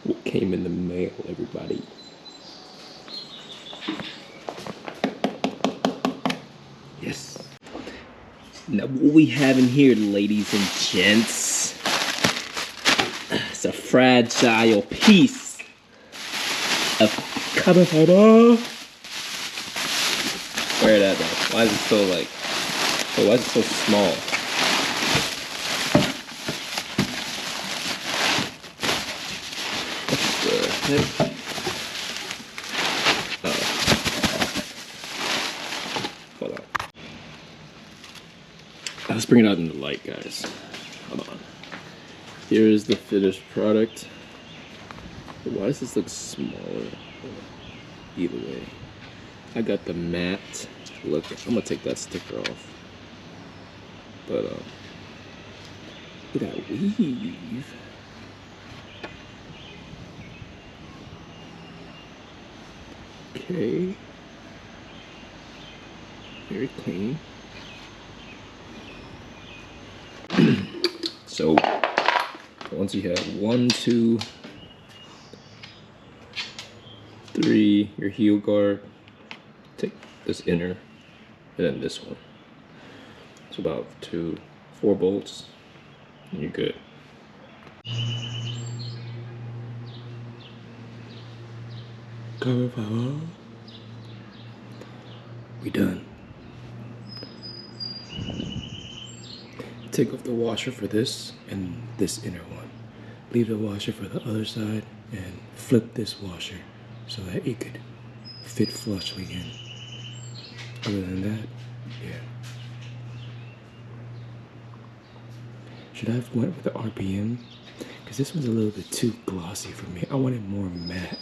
What came in the mail, everybody? Yes. Now what we have in here, ladies and gents, it's a fragile piece of carbon fiber. Where is that though? Why is it so like, why is it so small? Hold on. Let's bring it out in the light, guys. Hold on. Here's the finished product. Why does this look smaller? Either way, I got the matte look. I'm gonna take that sticker off. But look at that weave. Okay. Very clean. So once you have 1, 2, 3, your heel guard, take this inner and then this one. It's about 2, 4 bolts and you're good. We done. Take off the washer for this and this inner one. Leave the washer for the other side and flip this washer so that it could fit flushly in. Other than that, yeah. Should I have went with the RPM? Because this one's a little bit too glossy for me. I wanted more matte.